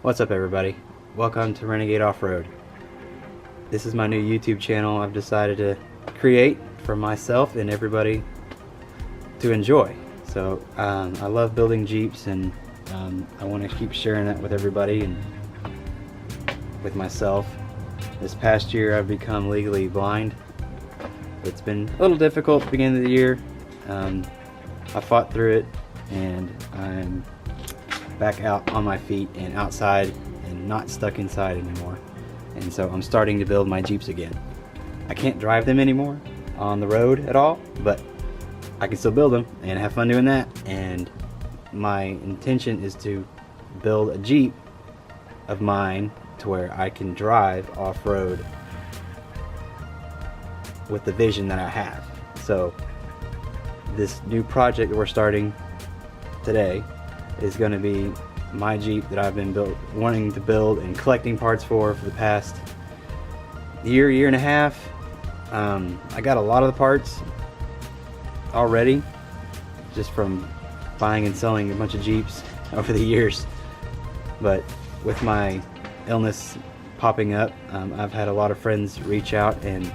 What's up everybody? Welcome to Wrenegade Offroad. This is my new YouTube channel I've decided to create for myself and everybody to enjoy. So I love building Jeeps, and I want to keep sharing that with everybody and with myself. This past year I've become legally blind. It's been a little difficult at the beginning of the year. I fought through it, and I'm back out on my feet and outside and not stuck inside anymore. And so I'm starting to build my Jeeps again. I can't drive them anymore on the road at all, but I can still build them and have fun doing that. And my intention is to build a Jeep of mine to where I can drive off-road with the vision that I have. So this new project that we're starting today is going to be my Jeep that I've been wanting to build and collecting parts for the past year and a half. I got a lot of the parts already just from buying and selling a bunch of Jeeps over the years, but with my illness popping up, I've had a lot of friends reach out and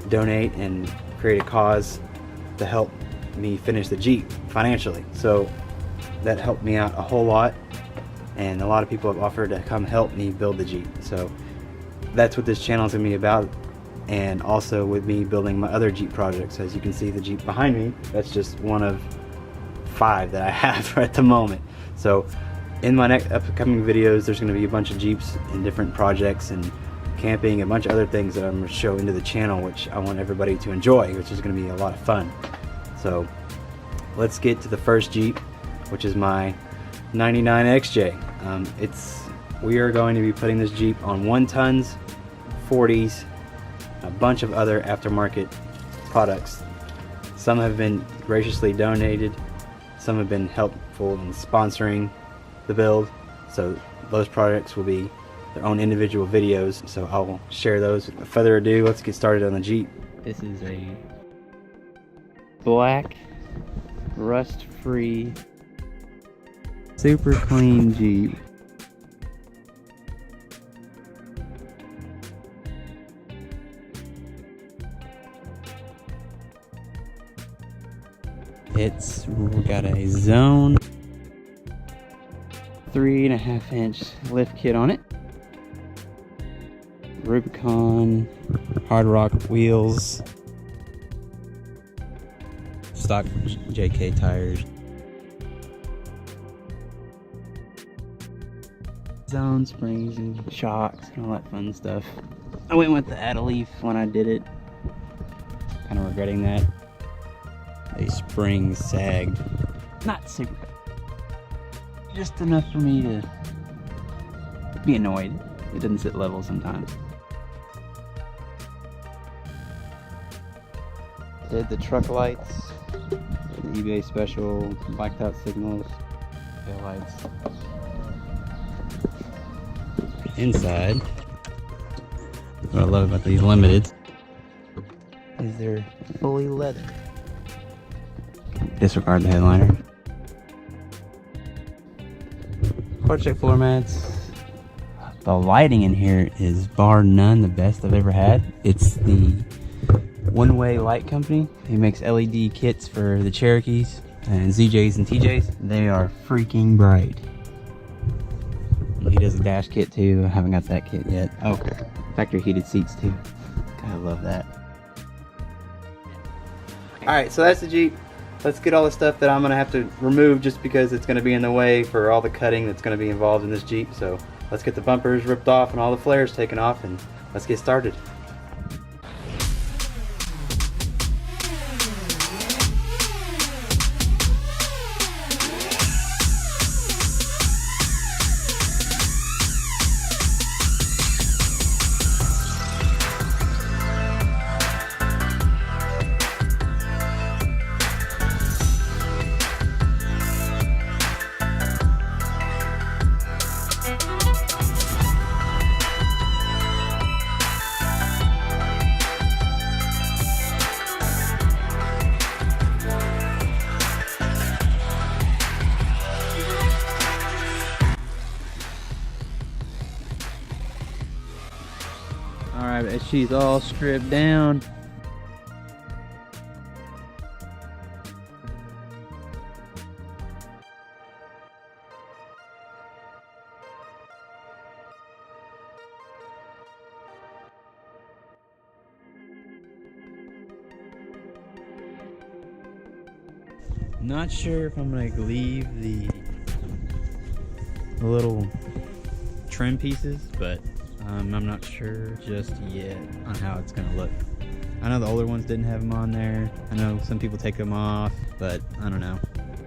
donate and create a cause to help me finish the Jeep financially. So that helped me out a whole lot, and a lot of people have offered to come help me build the Jeep. So that's what this channel is going to be about, and also with me building my other Jeep projects. As you can see, the Jeep behind me, that's just one of 5 that I have at the moment. So in my next upcoming videos, there's going to be a bunch of Jeeps and different projects and camping, a bunch of other things that I'm going to show into the channel, which I want everybody to enjoy, which is going to be a lot of fun. So let's get to the first Jeep, which is my 99 XJ. We are going to be putting this Jeep on 1-tons, 40s, a bunch of other aftermarket products. Some have been graciously donated, some have been helpful in sponsoring the build, so those products will be their own individual videos, so I will share those. Without further ado, let's get started on the Jeep. This is a black, rust-free, super clean Jeep. We got a zone 3.5-inch lift kit on it. Rubicon hard rock wheels. Stock JK tires. Zone springs and shocks and all that fun stuff. I went with the add a leaf when I did it. Kind of regretting that. The springs sagged. Not super bad. Just enough for me to be annoyed. It doesn't sit level sometimes. Did the truck lights, the eBay special, blacked out signals, tail lights. Inside, what I love about these limiteds is they're fully leather. Disregard the headliner. Quarter-check floor mats. The lighting in here is bar none the best I've ever had. It's the One Way Light Company. He makes LED kits for the Cherokees and ZJs and TJs. They are freaking bright. He does a dash kit too. I haven't got that kit yet. Oh, factory heated seats too. I love that. Alright, so that's the Jeep. Let's get all the stuff that I'm going to have to remove just because it's going to be in the way for all the cutting that's going to be involved in this Jeep. So let's get the bumpers ripped off and all the flares taken off, and let's get started. Alright, she's all stripped down. Not sure if I'm gonna leave the little trim pieces, but I'm not sure just yet on how it's gonna look. I know the older ones didn't have them on there. I know some people take them off, but I don't know.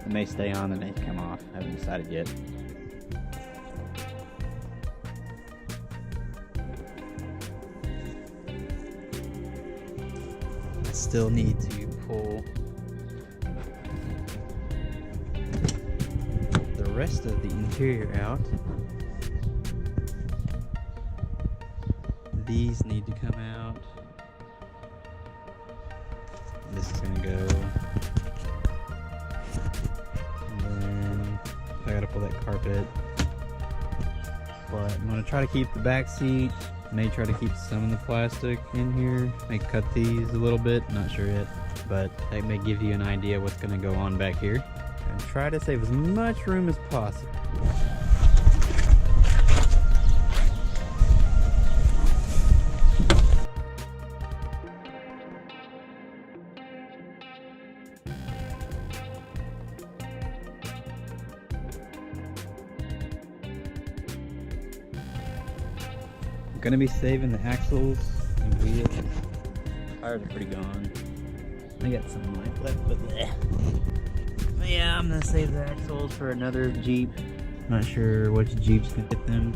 They may stay on, they may come off. I haven't decided yet. I still need to pull the rest of the interior out. These need to come out. This is gonna go. And then I gotta pull that carpet. But I'm gonna try to keep the back seat. May try to keep some of the plastic in here. May cut these a little bit, not sure yet. But that may give you an idea what's gonna go on back here. And try to save as much room as possible. I'm gonna be saving the axles and wheels. Tires are pretty gone. I got some life left, but yeah, I'm gonna save the axles for another Jeep. Not sure which Jeep's gonna get them.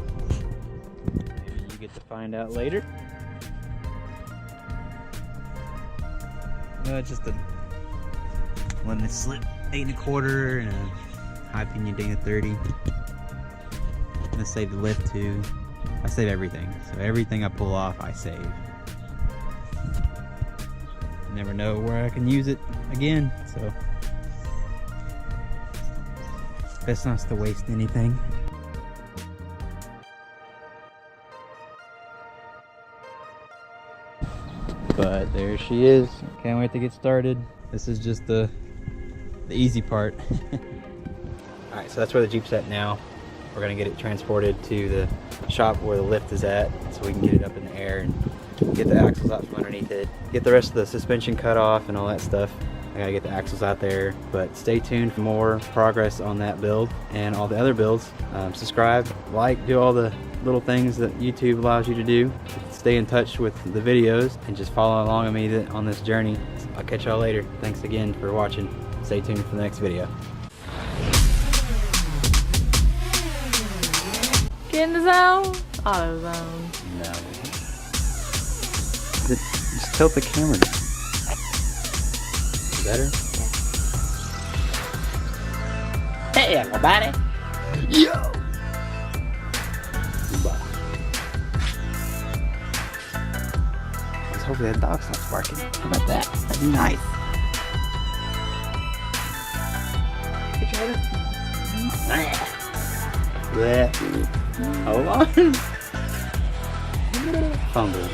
Maybe you get to find out later. It's just a one that slip 8 1/4 and a high pinion Dana 30. I'm gonna save the lift too. I save everything, so everything I pull off, I save. Never know where I can use it again, so best not to waste anything. But there she is. Can't wait to get started. This is just the easy part. Alright, so that's where the Jeep's at now. We're gonna get it transported to the shop where the lift is at so we can get it up in the air and get the axles out from underneath it. Get the rest of the suspension cut off and all that stuff. I gotta get the axles out there, but stay tuned for more progress on that build and all the other builds. Subscribe, like, do all the little things that YouTube allows you to do. Stay in touch with the videos and just follow along with me on this journey. I'll catch y'all later. Thanks again for watching. Stay tuned for the next video. Get in the zone. Auto zone. No. Just tilt the camera down. Better? Hey everybody. Yo! Let's hope that dog stops barking. How about that? That'd be nice. Hold on. Fumble.